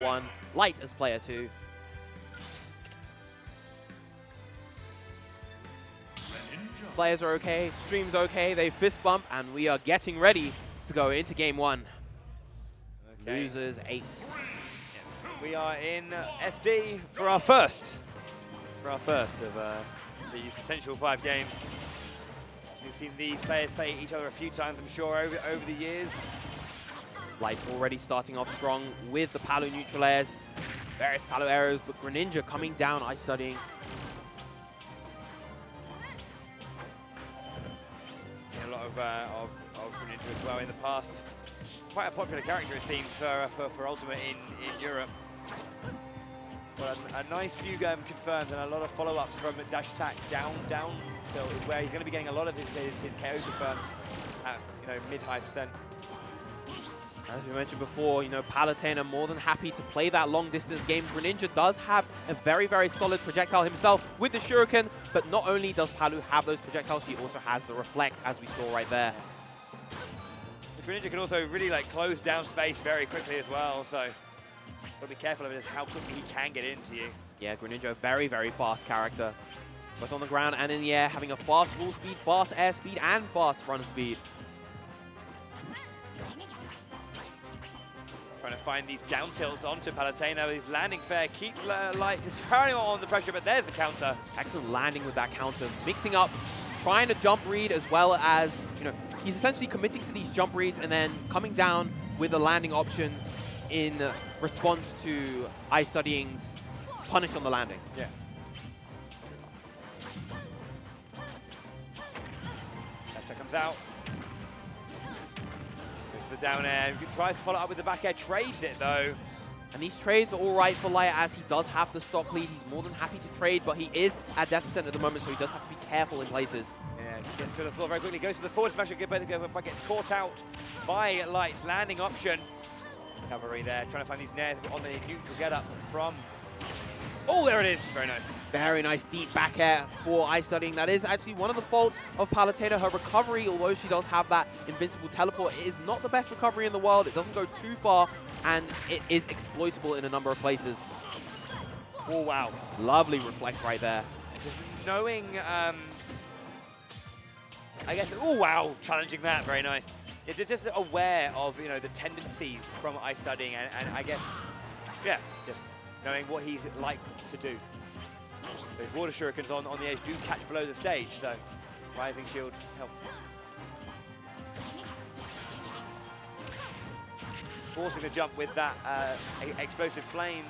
1, Light as player 2. Players are okay, stream's okay, they fist bump, and we are getting ready to go into game 1. Okay. Losers 8. We are in FD for our first of the potential 5 games. We've seen these players play each other a few times, I'm sure, over the years. Light already starting off strong with the Palu neutral airs, various Palu arrows, but Greninja coming down, iStudying. Seen a lot of Greninja as well in the past. Quite a popular character, it seems, for Ultimate in Europe. But a nice few game confirmed and a lot of follow-ups from dash attack down, so where he's going to be getting a lot of his KO confirms at mid-high %. As we mentioned before, Palutena more than happy to play that long-distance game. Greninja does have a very, very solid projectile himself with the Shuriken, but not only does Palu have those projectiles, she also has the Reflect, as we saw right there. Greninja can also really close down space very quickly as well, so gotta be careful of how quickly he can get into you. Yeah, Greninja, a very, very fast character. Both on the ground and in the air, having a fast wall speed, fast air speed, and fast front speed. Trying to find these down tilts onto Palutena. His landing fair keeps Light just carrying on the pressure, but there's the counter. Excellent landing with that counter, mixing up, trying to jump read as well as, he's essentially committing to these jump reads and then coming down with a landing option in response to iStudying's punish on the landing. Yeah. Dasher comes out. Goes for the down air. Tries to follow up with the back air. Trades it though. And these trades are all right for Light as he does have the stock lead. He's more than happy to trade, but he is at death percent at the moment, so he does have to be careful in places. Yeah, gets to the floor very quickly. Goes for the forward smash, but gets caught out by Light's landing option. Cavalry there, trying to find these nairs on the neutral get up from. Oh, there it is. Very nice. Very nice deep back air for iStudying. That is actually one of the faults of Palutena. Her recovery, although she does have that invincible teleport, it is not the best recovery in the world. It doesn't go too far, and it is exploitable in a number of places. Oh, wow. Lovely reflect right there. Just knowing, I guess, oh, wow, challenging that. Very nice. It's just aware of, the tendencies from iStudying, and I guess, yeah, just knowing what he's like to do. Those water shurikens on the edge do catch below the stage, so rising shield helps. Forcing the jump with that explosive flame.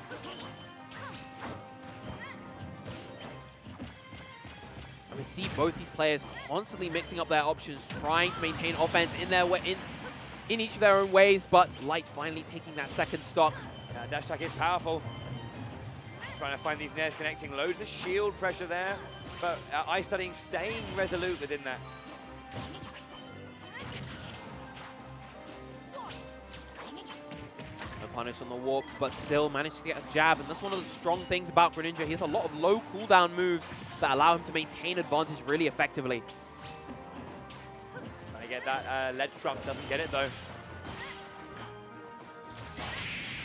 We see both these players constantly mixing up their options, trying to maintain offense in each of their own ways, but Light finally taking that second stock. Dash attack is powerful. Trying to find these nairs connecting, loads of shield pressure there, but iStudying staying resolute within that. No punish on the warp, but still managed to get a jab, and that's one of the strong things about Greninja. He has a lot of low cooldown moves that allow him to maintain advantage really effectively. Trying to get that ledge trump, doesn't get it though.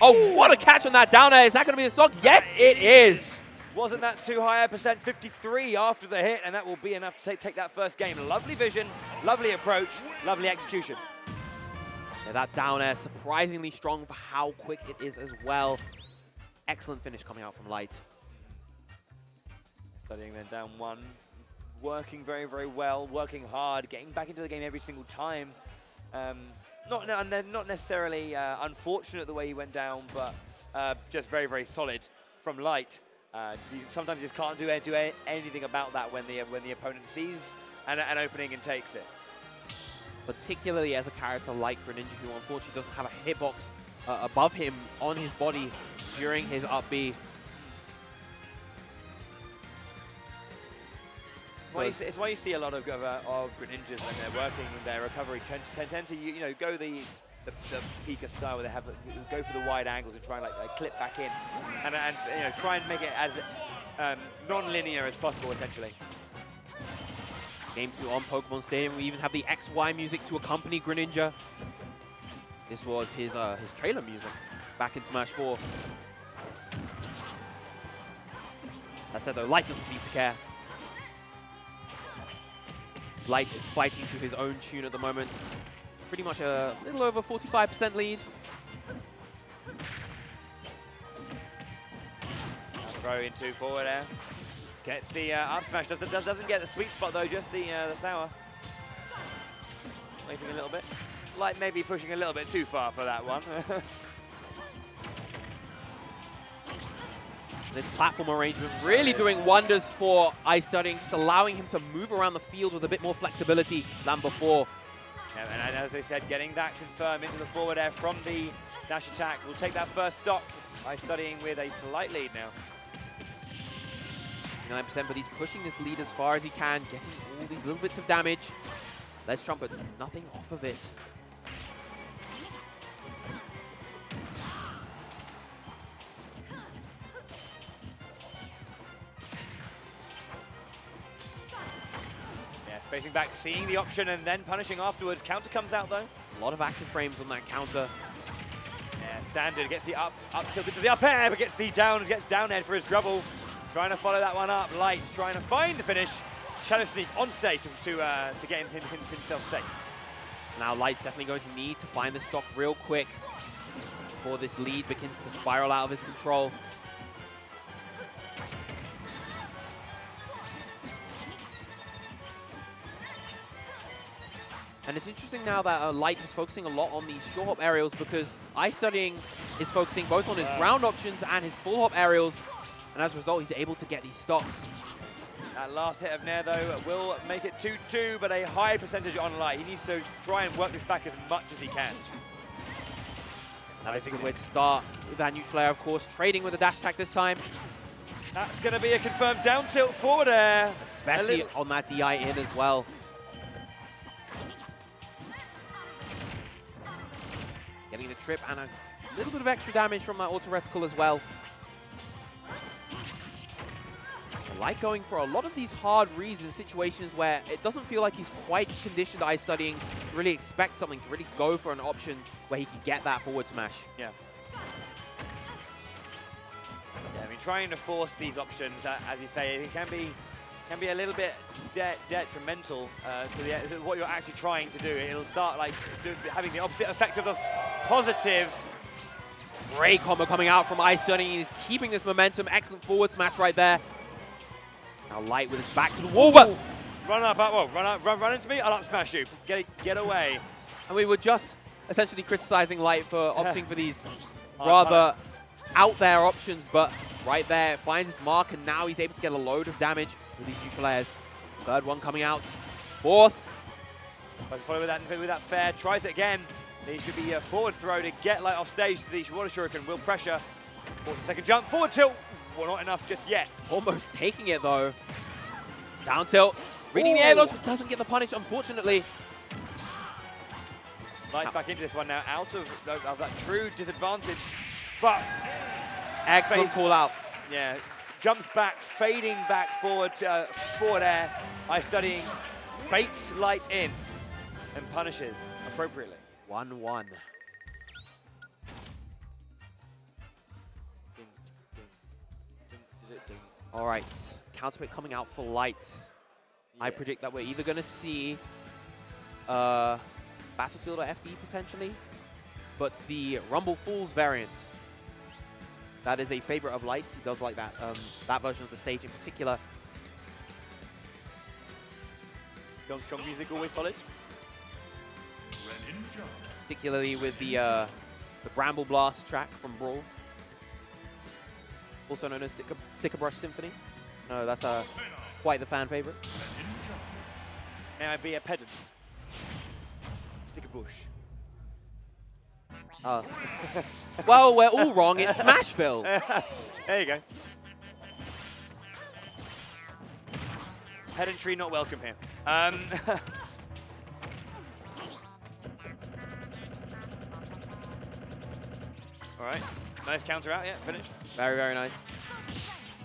Oh, what a catch on that down air. Is that going to be the stock? Yes, it is. Wasn't that too high a percent? 53 after the hit, and that will be enough to take that first game. Lovely vision, lovely approach, lovely execution. Yeah, that down air surprisingly strong for how quick it is as well. Excellent finish coming out from Light. Studying then down 1, working very, very well, working hard, getting back into the game every single time. Not necessarily unfortunate the way he went down, but just very, very solid from Light. Sometimes you just can't do anything about that when the opponent sees an opening and takes it. Particularly as a character like Greninja, who unfortunately doesn't have a hitbox above him on his body during his up B. It's why you see a lot of Greninjas when they're working in their recovery tend to go the Pika style where they go for the wide angles and try and clip back in and try and make it as non-linear as possible essentially. Game 2 on Pokemon Stadium. We even have the XY music to accompany Greninja. This was his trailer music back in Smash 4. That said though, Light doesn't seem to care. Light is fighting to his own tune at the moment. Pretty much a little over 45% lead. Throw into forward air. Gets the up smash. Doesn't get the sweet spot though, just the sour. Waiting a little bit. Light maybe pushing a little bit too far for that one. This platform arrangement really doing wonders for iStudying, just allowing him to move around the field with a bit more flexibility than before. Yeah, and as I said, getting that confirmed into the forward air from the dash attack will take that first stock. iStudying with a slight lead now. 9%, but he's pushing this lead as far as he can, getting all these little bits of damage. Ledge jump, but nothing off of it. Yeah, spacing back, seeing the option and then punishing afterwards. Counter comes out though. A lot of active frames on that counter. Yeah, standard gets the up tilt into the up air, but gets down air for his double. Trying to follow that one up. Light trying to find the finish. Shadow Sneak on stage to get himself safe. Now Light's definitely going to need to find the stock real quick before this lead begins to spiral out of his control. And it's interesting now that Light is focusing a lot on these short hop aerials because iStudying is focusing both on his ground options and his full hop aerials. And as a result, he's able to get these stocks. That last hit of Nair, though, will make it 2-2, but a high percentage on Light. He needs to try and work this back as much as he can. That is a good way to start with that neutral air, of course. Trading with a dash attack this time. That's going to be a confirmed down tilt forward air. Especially on that DI in as well. Getting the trip and a little bit of extra damage from that auto reticle as well. Light going for a lot of these hard reads in situations where it doesn't feel like he's quite conditioned iStudying to really expect something, to really go for an option where he can get that forward smash. Yeah. Yeah, I mean, trying to force these options, as you say, it can be a little bit detrimental to what you're actually trying to do. It'll start like having the opposite effect of the positive. Great combo coming out from iStudying. He's keeping this momentum. Excellent forward smash right there. Now Light with his back to the wall, but run into me, I'll up smash you. Get away. And we were just essentially criticizing Light for opting for these rather out there options, but right there finds his mark, and now he's able to get a load of damage with these neutral airs. Third one coming out. Fourth. But follow with that fair, tries it again. There should be a forward throw to get Light off stage. The water shuriken will pressure. Force a second jump, forward tilt. Well, not enough just yet. Almost taking it though. Down tilt. Reading the air dodge, but doesn't get the punish, unfortunately. Light's back into this one now, out of that true disadvantage. But excellent call out. Yeah, jumps back, fading back forward air. iStudying baits Light in and punishes appropriately. 1-1. All right, counter pick coming out for Light. Yeah. I predict that we're either going to see Battlefield or FD potentially, but the Rumble Falls variant, that is a favorite of Light's. He does like that, that version of the stage in particular. Gong music always solid. Greninja. Particularly with the Bramble Blast track from Brawl. Also known as Sticker Brush Symphony. No, that's quite the fan favorite. May I be a pedant? Sticker Bush. Well, we're all wrong. It's Smashville. There you go. Pedantry not welcome here. All right, nice counter out, yeah, finished. Very, very nice.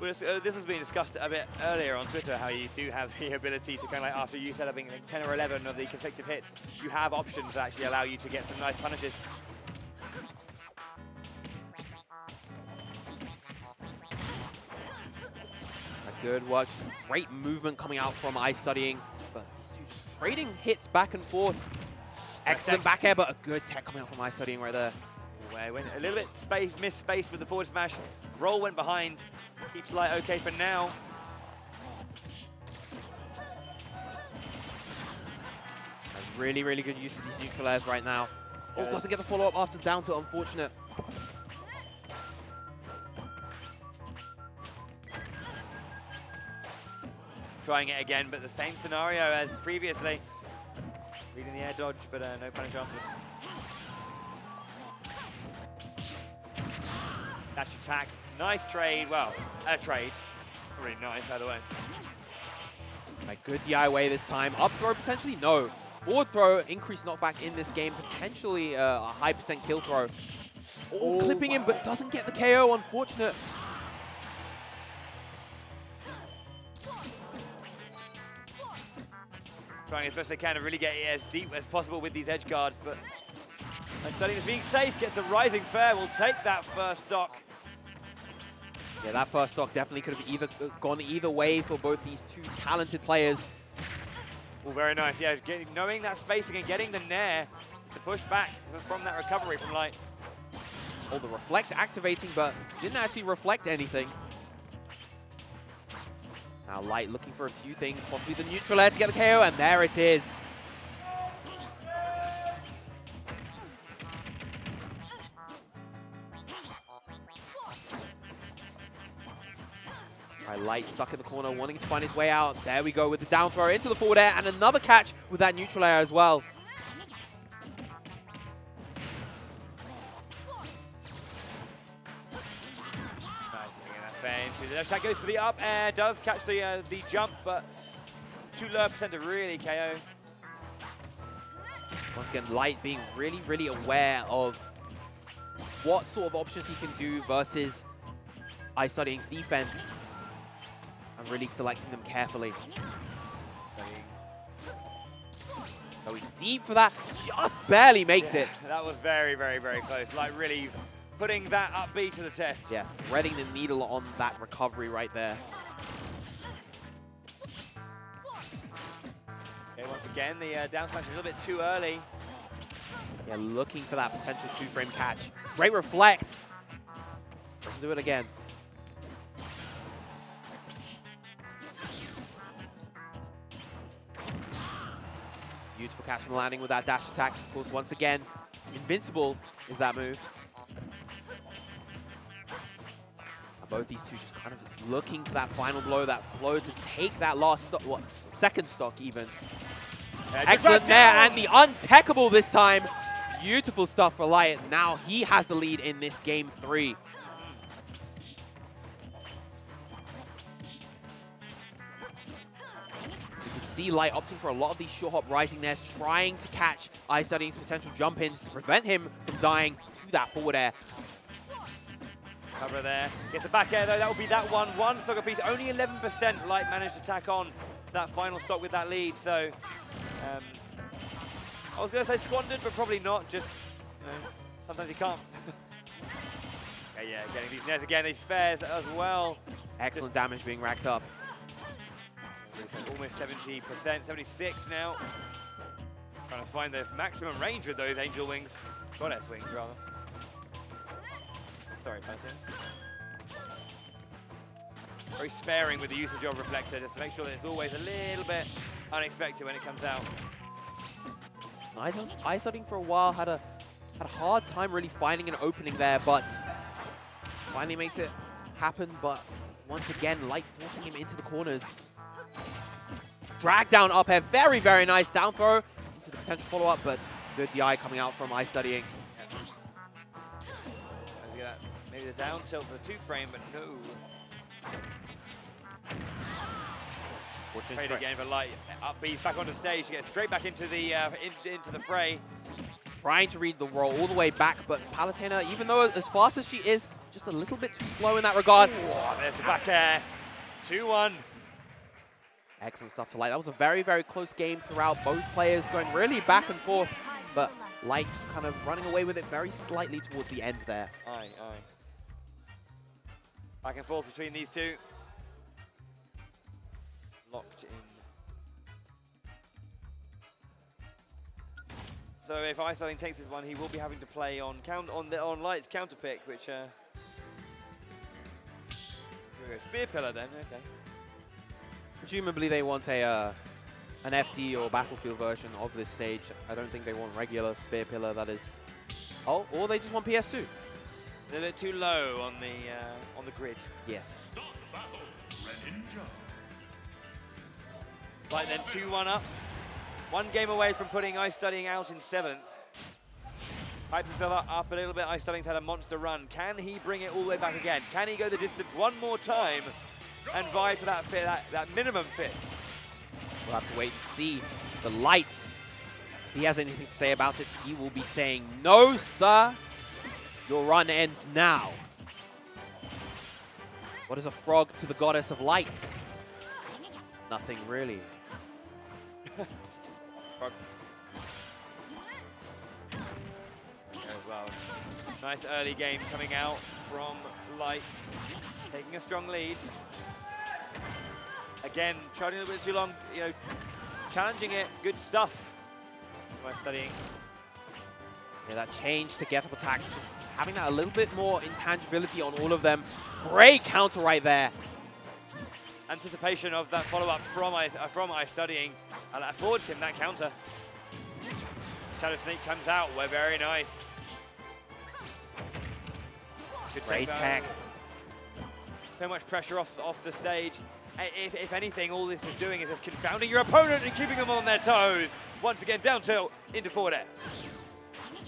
Well, this has been discussed a bit earlier on Twitter, how you do have the ability to kind of like, after you set up like 10 or 11 of the consecutive hits, you have options that actually allow you to get some nice punishes. Good work. Great movement coming out from iStudying. But these two just trading hits back and forth. Excellent back air, but a good tech coming out from iStudying right there. Went a little bit missed space with the forward smash. Roll went behind. Keeps Light okay for now. Really, really good use of these neutral airs right now. Oh, doesn't get the follow-up after down tilt, unfortunate. Trying it again, but the same scenario as previously. Reading the air dodge, but no punish afterwards. Dash attack, nice trade. Well, a trade. Really nice either way. Like good DI way this time. Up throw potentially no. Forward throw, increased knockback in this game, potentially a high % kill throw. Oh, clipping him, but doesn't get the KO, unfortunate. Trying as best they can to really get it as deep as possible with these edge guards, but iStudying is being safe, gets a rising fair, will take that first stock. Yeah, that first stock definitely could have gone either way for both these two talented players. Oh, very nice. Yeah, knowing that spacing and getting the nair to push back from that recovery from Light. Oh, the reflect activating, but didn't actually reflect anything. Now Light looking for a few things, possibly the neutral air to get the KO, and there it is. Light stuck in the corner, wanting to find his way out. There we go with the down throw into the forward air, and another catch with that neutral air as well. Nice, getting that fair into the dash. That goes for the up air, does catch the jump, but it's too low % to really KO. Once again, Light being really, really aware of what sort of options he can do versus iStudying's defense. I'm really selecting them carefully. Going deep for that, just barely makes it. That was very, very, very close. Like really putting that up B to the test. Yeah, threading the needle on that recovery right there. Okay, once again, the down smash a little bit too early. Yeah, looking for that potential two-frame catch. Great reflect. Doesn't do it again. Beautiful catch from landing with that dash attack. Of course, once again, invincible is that move. And both these two just kind of looking for that final blow, that blow to take that last stock, what, second stock even. Excellent there, and the untechable this time. Beautiful stuff for Light. Now he has the lead in this game 3. See Light opting for a lot of these short hop rising there, trying to catch iStudying's potential jump ins to prevent him from dying to that forward air. Cover there. Gets the back air though, that will be that one. One stock apiece, only 11% Light managed to tack on that final stock with that lead. So, I was going to say squandered, but probably not. Just, you know, sometimes you can't. Okay, yeah, getting these nairs again, these fares as well. Excellent damage being racked up. Almost 70%, 76 now. Trying to find the maximum range with those angel wings. Goddess wings, rather. Sorry, Palutena. Very sparing with the usage of Reflector, just to make sure that it's always a little bit unexpected when it comes out. iStudying for a while had a hard time really finding an opening there, but finally makes it happen. But once again, Light forcing him into the corners. Drag down up air, very, very nice down throw into the potential follow-up, but good DI coming out from iStudying. Maybe the down tilt for the two-frame, but no. Trade again for Light. Up B's back onto stage. She gets straight back into the fray. Trying to read the roll all the way back, but Palutena, even though as fast as she is, just a little bit too slow in that regard. Oh, there's the back air. 2-1. Excellent stuff to Light. That was a very, very close game throughout. Both players going really back and forth, but Light just kind of running away with it very slightly towards the end there. Aye. Back and forth between these two. left in. So if iStudying takes this one, he will be having to play on Light's counter pick, which so a spear pillar then. Okay. Presumably they want an FD or battlefield version of this stage. I don't think they want regular spear pillar. That is, or they just want PS2. A little bit too low on the grid. Yes. Light then 2-1 up. One game away from putting iStudying out in 7th. Hypes himself up a little bit. iStudying's had a monster run. Can he bring it all the way back again? Can he go the distance one more time and vie for that minimum fit? We'll have to wait and see. The Light, if he has anything to say about it, he will be saying, no, sir. Your run ends now. What is a frog to the goddess of light? Nothing really. Frog. As well. Nice early game coming out from Light, taking a strong lead. Again, trying a little bit too long, you know, challenging it. Good stuff by iStudying. Yeah, that change to get up attack, just having that a little bit more intangibility on all of them. Great counter right there. Anticipation of that follow-up from iStudying, and that affords him that counter. Shadow Sneak comes out. We're very nice. Good Great tech. So much pressure off the stage. If anything, all this is doing is just confounding your opponent and keeping them on their toes. Once again, down tilt into forward air.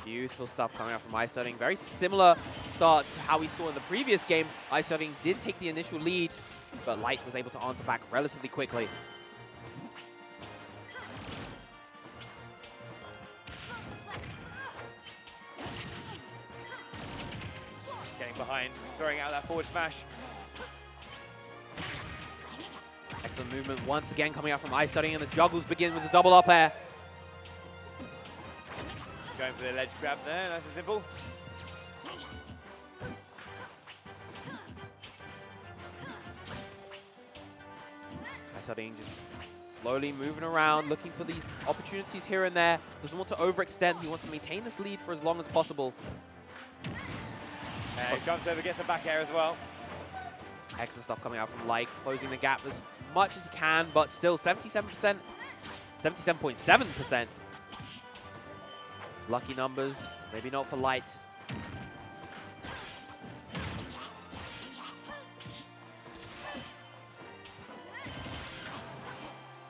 Beautiful stuff coming out from iStudying. Very similar start to how we saw in the previous game. iStudying did take the initial lead, but Light was able to answer back relatively quickly. Getting behind, throwing out that forward smash. Excellent movement once again coming out from iStudying, and the juggles begin with the double up air. Going for the ledge grab there, nice and simple. iStudying just slowly moving around, looking for these opportunities here and there. Doesn't want to overextend. He wants to maintain this lead for as long as possible. He jumps over, gets a back air as well. Excellent stuff coming out from Light, closing the gap as much as he can, but still 77%, 77.7%. Lucky numbers, maybe not for Light.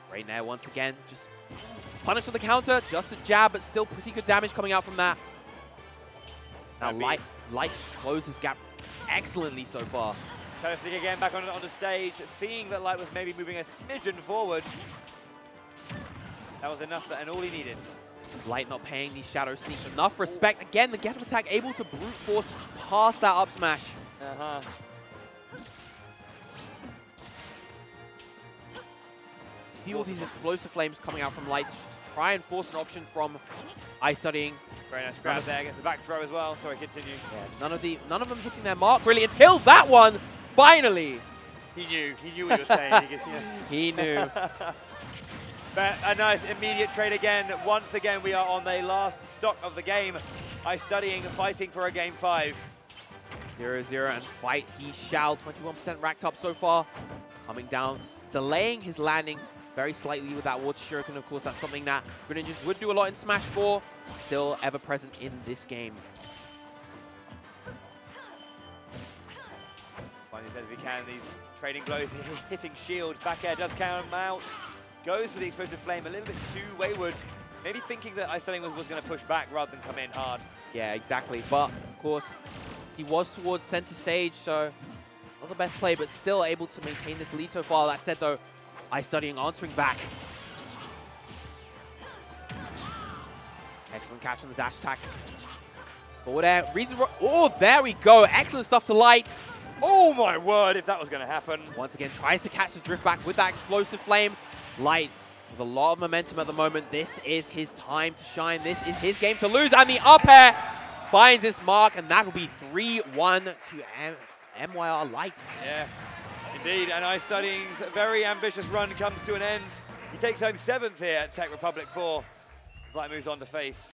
Great nair once again, just punished with the counter, just a jab, but still pretty good damage coming out from that. Now Light closed his gap excellently so far. Shadow Sneak again back on the stage, seeing that Light was maybe moving a smidgen forward. That was enough and all he needed. Light not paying these Shadow Sneaks enough respect. Again, the get up attack able to brute force past that up smash. See all these explosive flames coming out from Light to try and force an option from iStudying. Very nice grab there, gets the back throw as well. Sorry, continue. Yeah, none of them hitting their mark really until that one, finally. He knew what you were saying. He knew. But a nice immediate trade again. Once again, we are on the last stock of the game. iStudying fighting for a game 5. 0-0 and fight he shall. 21% racked up so far. Coming down, delaying his landing very slightly with that water shuriken. Of course, that's something that Greninjas would do a lot in Smash 4. Still ever present in this game. Finally said if he can, these trading blows, hitting shield. Back air does count him out. Goes for the explosive flame, a little bit too wayward. Maybe thinking that iStudying was going to push back rather than come in hard. Yeah, exactly. But, of course, he was towards center stage, so not the best play, but still able to maintain this lead so far. That said, though, iStudying answering back. Excellent catch on the dash attack. Forward air. Oh, there we go. Excellent stuff to Light. Oh, my word, if that was going to happen. Once again, tries to catch the drift back with that explosive flame. Light with a lot of momentum at the moment. This is his time to shine. This is his game to lose. And the up air finds its mark, and that will be 3-1 to MYR Light. Yeah. Indeed, and iStudying's very ambitious run comes to an end. He takes home 7th here at Czech Republic 4. As Light moves on to face